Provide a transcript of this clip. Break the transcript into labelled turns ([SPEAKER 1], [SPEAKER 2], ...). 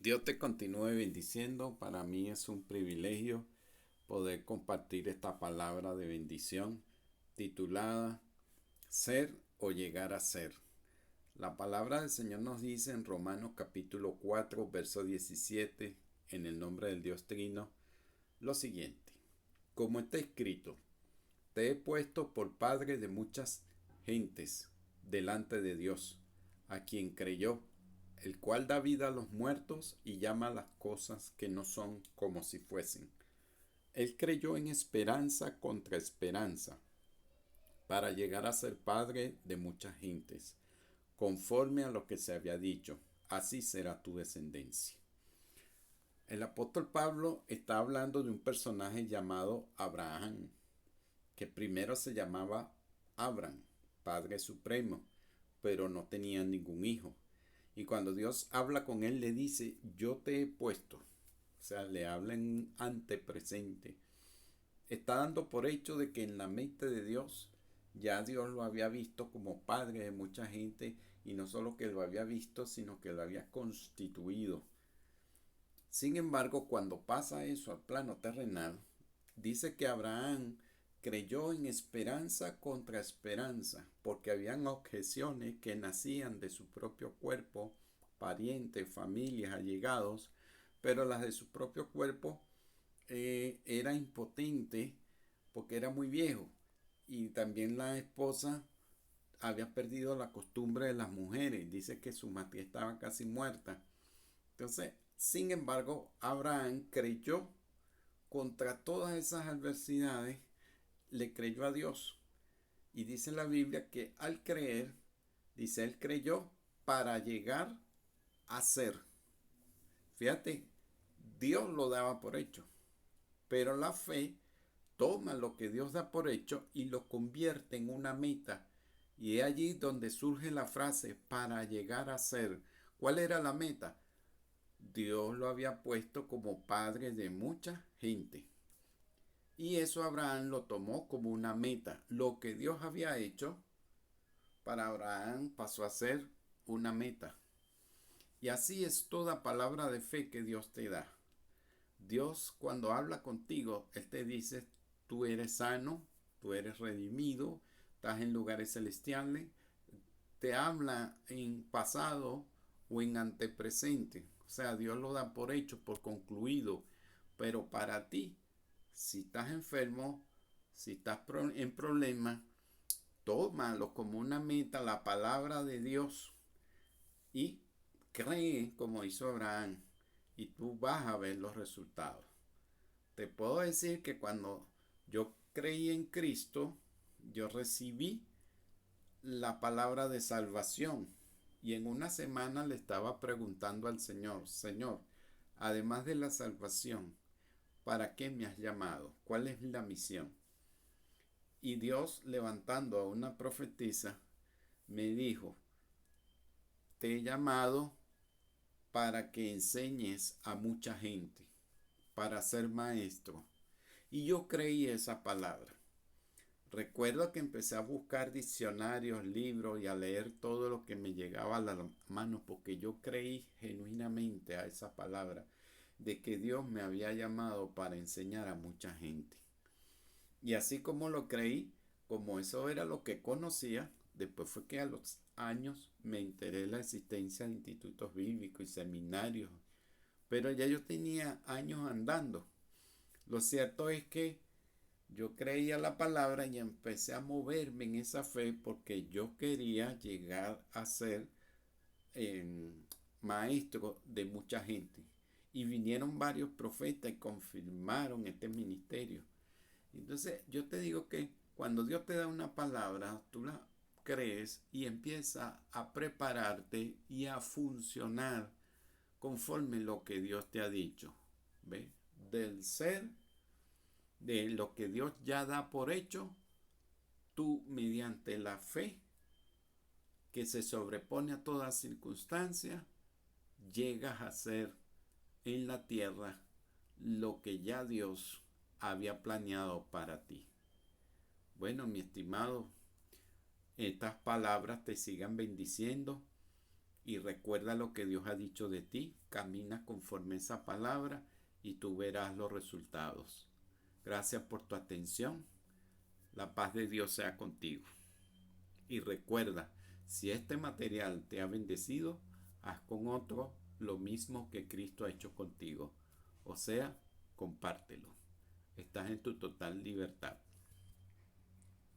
[SPEAKER 1] Dios te continúe bendiciendo. Para mí es un privilegio poder compartir esta palabra de bendición titulada Ser o llegar a ser. La palabra del Señor nos dice en Romanos capítulo 4, verso 17, en el nombre del Dios Trino, lo siguiente. Como está escrito, te he puesto por padre de muchas gentes delante de Dios, a quien creyó, el cual da vida a los muertos y llama a las cosas que no son como si fuesen. Él creyó en esperanza contra esperanza, para llegar a ser padre de muchas gentes, conforme a lo que se había dicho, así será tu descendencia. El apóstol Pablo está hablando de un personaje llamado Abraham, que primero se llamaba Abraham, Padre Supremo, pero no tenía ningún hijo. Y cuando Dios habla con él, le dice, yo te he puesto. O sea, le habla en antepresente. Está dando por hecho de que en la mente de Dios, ya Dios lo había visto como padre de mucha gente, y no solo que lo había visto, sino que lo había constituido. Sin embargo, cuando pasa eso al plano terrenal, dice que Abraham creyó en esperanza contra esperanza, porque habían objeciones que nacían de su propio cuerpo, parientes, familias, allegados, pero las de su propio cuerpo era impotente porque era muy viejo. Y también la esposa había perdido la costumbre de las mujeres. Dice que su madre estaba casi muerta. Entonces, sin embargo, Abraham creyó contra todas esas adversidades, le creyó a Dios. Y dice la Biblia que al creer, dice, él creyó para llegar a ser. Fíjate, Dios lo daba por hecho, pero la fe toma lo que Dios da por hecho y lo convierte en una meta. Y es allí donde surge la frase para llegar a ser. ¿Cuál era la meta? Dios lo había puesto como padre de mucha gente. Y eso Abraham lo tomó como una meta. Lo que Dios había hecho para Abraham pasó a ser una meta. Y así es toda palabra de fe que Dios te da. Dios cuando habla contigo, Él te dice, tú eres sano, tú eres redimido, estás en lugares celestiales. Te habla en pasado o en antepresente. O sea, Dios lo da por hecho, por concluido. Pero para ti, si estás enfermo, si estás en problemas, tómalo como una meta, la palabra de Dios, y cree como hizo Abraham, y tú vas a ver los resultados. Te puedo decir que cuando yo creí en Cristo, yo recibí la palabra de salvación, y en una semana le estaba preguntando al Señor, Señor, además de la salvación, ¿para qué me has llamado? ¿Cuál es la misión? Y Dios, levantando a una profetisa, me dijo, te he llamado para que enseñes a mucha gente, para ser maestro. Y yo creí esa palabra. Recuerdo que empecé a buscar diccionarios, libros y a leer todo lo que me llegaba a la mano, porque yo creí genuinamente a esa palabra de que Dios me había llamado para enseñar a mucha gente. Y así como lo creí, como eso era lo que conocía, después fue que a los años me enteré de la existencia de institutos bíblicos y seminarios, pero ya yo tenía años andando. Lo cierto es que yo creía la palabra y empecé a moverme en esa fe porque yo quería llegar a ser eh, maestro de mucha gente. Y vinieron varios profetas y confirmaron este ministerio. Entonces yo te digo que cuando Dios te da una palabra, tú la crees y empieza a prepararte y a funcionar conforme lo que Dios te ha dicho. ¿Ve? Del ser, de lo que Dios ya da por hecho, tú mediante la fe que se sobrepone a toda circunstancia, llegas a ser en la tierra lo que ya Dios había planeado para ti. Bueno, mi estimado, estas palabras te sigan bendiciendo. y recuerda lo que Dios ha dicho de ti, camina conforme esa palabra y tú verás los resultados. Gracias por tu atención. La paz de Dios sea contigo. Y recuerda, si este material te ha bendecido, haz con otro lo mismo que Cristo ha hecho contigo. O sea, compártelo. Estás en tu total libertad.